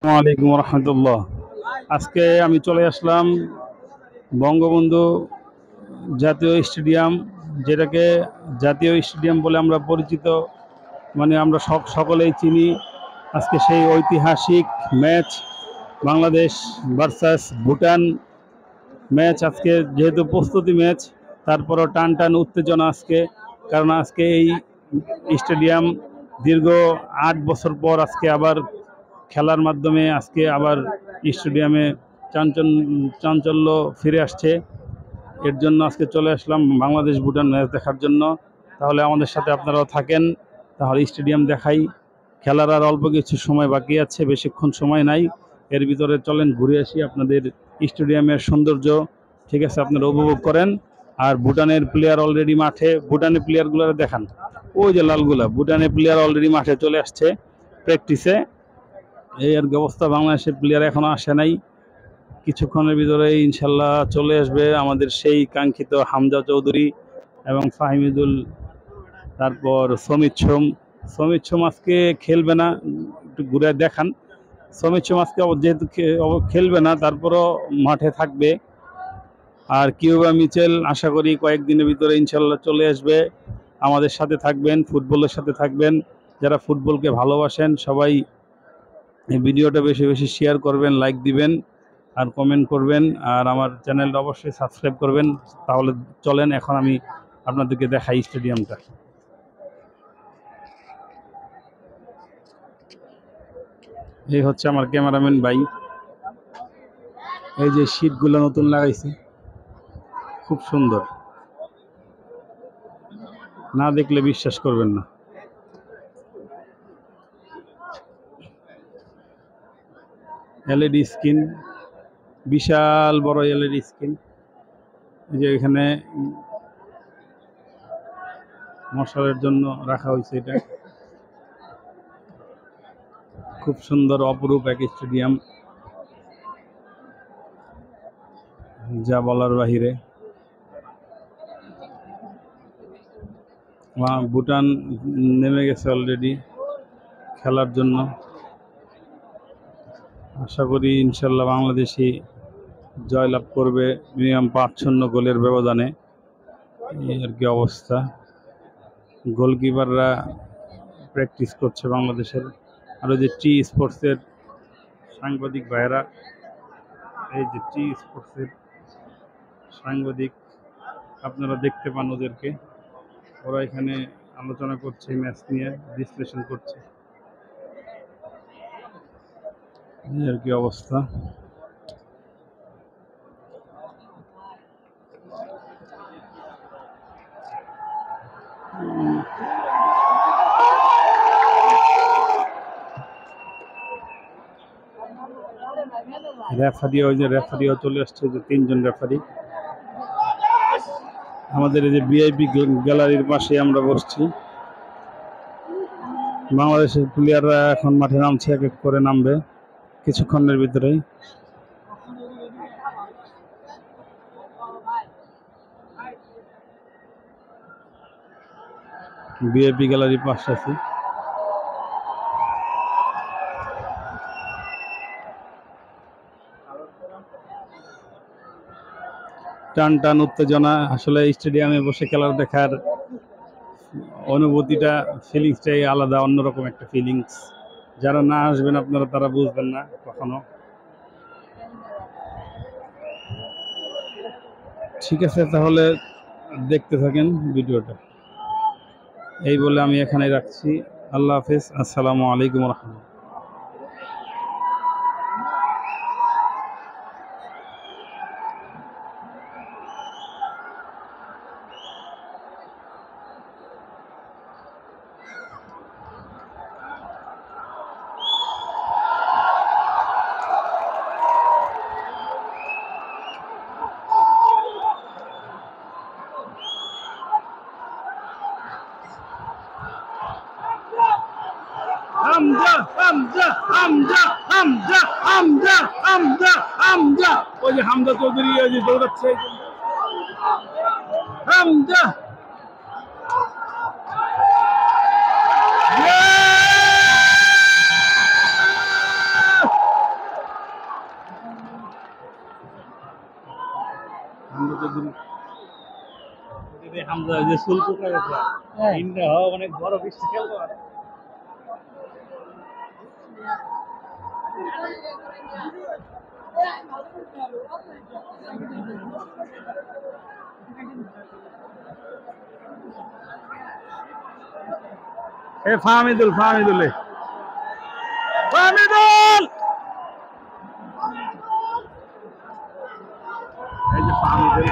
আসসালামু আলাইকুম রহমতুল্লাহ। আজকে আমি চলে আসলাম বঙ্গবন্ধু জাতীয় স্টেডিয়াম, যেটাকে জাতীয় স্টেডিয়াম বলে আমরা পরিচিত, মানে আমরা সকলেই চিনি। আজকে সেই ঐতিহাসিক match, Bangladesh versus Bhutan match. আজকে যেহেতু প্রস্তুতি ম্যাচ, তারপরও টান টান উত্তেজনা আজকে, কারণ আজকে এই স্টেডিয়াম দীর্ঘ 8 বছর পর আজকে আবার খেলার মাধ্যমে আজকে আবার স্টেডিয়ামে চাঞ্চল্য ফিরে আসছে। এর জন্য আজকে চলে আসলাম বাংলাদেশ ভুটান ম্যাচ দেখার জন্য। তাহলে আমাদের সাথে আপনারাও থাকেন, তাহলে স্টেডিয়াম দেখাই। খেলার আর অল্প কিছু সময় বাকি আছে, বেশিক্ষণ সময় নাই। এর ভিতরে চলেন ঘুরে আসি আপনাদের স্টেডিয়ামের সৌন্দর্য। ঠিক আছে, আপনারা উপভোগ করেন। আর ভুটানের প্লেয়ার অলরেডি মাঠে, ভুটানের প্লেয়ারগুলো দেখান। ওই যে লালগুলা, ভুটানের প্লেয়ার অলরেডি মাঠে চলে আসছে প্র্যাকটিসে। এই আর কি অবস্থা। বাংলাদেশের প্লেয়ার এখনো আসে নাই, কিছুক্ষণের ভিতরে ইনশাল্লাহ চলে আসবে আমাদের সেই কাঙ্ক্ষিত হামজা চৌধুরী এবং ফাহিমিদুল, তারপর সমিত সোম আজকে খেলবে না, একটু ঘুরে দেখান। সমিত সোম আজকে যেহেতু খেলবে না, তারপরও মাঠে থাকবে। আর কিউবা মিচেল আশা করি কয়েকদিনের ভিতরে ইনশাল্লাহ চলে আসবে, আমাদের সাথে থাকবেন, ফুটবলের সাথে থাকবেন। যারা ফুটবলকে ভালোবাসেন সবাই এই ভিডিওটা বেশি বেশি শেয়ার করবেন, লাইক দিবেন আর কমেন্ট করবেন। আর আমার চ্যানেলটা অবশ্যই সাবস্ক্রাইব করবেন। তাহলে চলেন এখন আমি আপনাদেরকে দেখাই স্টেডিয়ামটা। এই হচ্ছে আমার ক্যামেরাম্যান ভাই। এই যে শীটগুলো নতুন লাগাইছে, খুব সুন্দর, না দেখলে বিশ্বাস করবেন না। এলইডি স্ক্রিন, বিশাল বড় এলইডি স্ক্রিন। এই যে এখানে মশারের জন্য রাখা হয়েছে, এটা খুব সুন্দর অপরূপ এক স্টেডিয়াম, যা বলার বাহিরে। ভুটান নেমে গেছে অলরেডি খেলার জন্য। আশা করি ইনশাল্লাহ বাংলাদেশি জয়লাভ করবে মিনিমাম 5-0 গোলের ব্যবধানে। এই আর কি অবস্থা। গোলকিপাররা প্র্যাকটিস করছে বাংলাদেশের। আরও যে টি স্পোর্টসের সাংবাদিক ভাইয়েরা, এই যে টি স্পোর্টসের সাংবাদিক, আপনারা দেখতে পান ওদেরকে। ওরা এখানে আলোচনা করছে, ম্যাচ নিয়ে বিশ্লেষণ করছে। এই আর কি অবস্থা। রেফারি, ওই যে রেফারিও চলে আসছে, যে 3জন রেফারি। আমাদের এই যে ভিআইপি গ্যালারির পাশে আমরা বসছি। বাংলাদেশের প্লেয়াররা এখন মাঠে নামছে, এক এক করে নামবে কিছুক্ষণের ভিতরেই। ভিআইপি গ্যালারির পাশে আছি। টান টান উত্তেজনা। আসলে স্টেডিয়ামে বসে খেলা দেখার অনুভূতিটা, ফিলিংসটাই আলাদা, অন্যরকম একটা ফিলিংস। যারা না আসবেন আপনারা, তারা বুঝবেন না কখনো। ঠিক আছে, তাহলে দেখতে থাকেন ভিডিওটা। এই বলে আমি এখানে রাখছি। আল্লাহ হাফেজ, আসসালামু আলাইকুম রহমতুল্লাহ। হামজা হামজা হামজা হামজা হামজা হামজা হামজা, ওই যে হামজা চৌধুরী ওই যে দৌড়াচ্ছে, হামজা। হামজা যে সুল পোকা ইন্ডিয়া অনেক বড় বৃষ্টি খেলবো। এ ফাহমিদুল ফাহমিদুল ফাহমিদুল এই যে ফাহমিদুল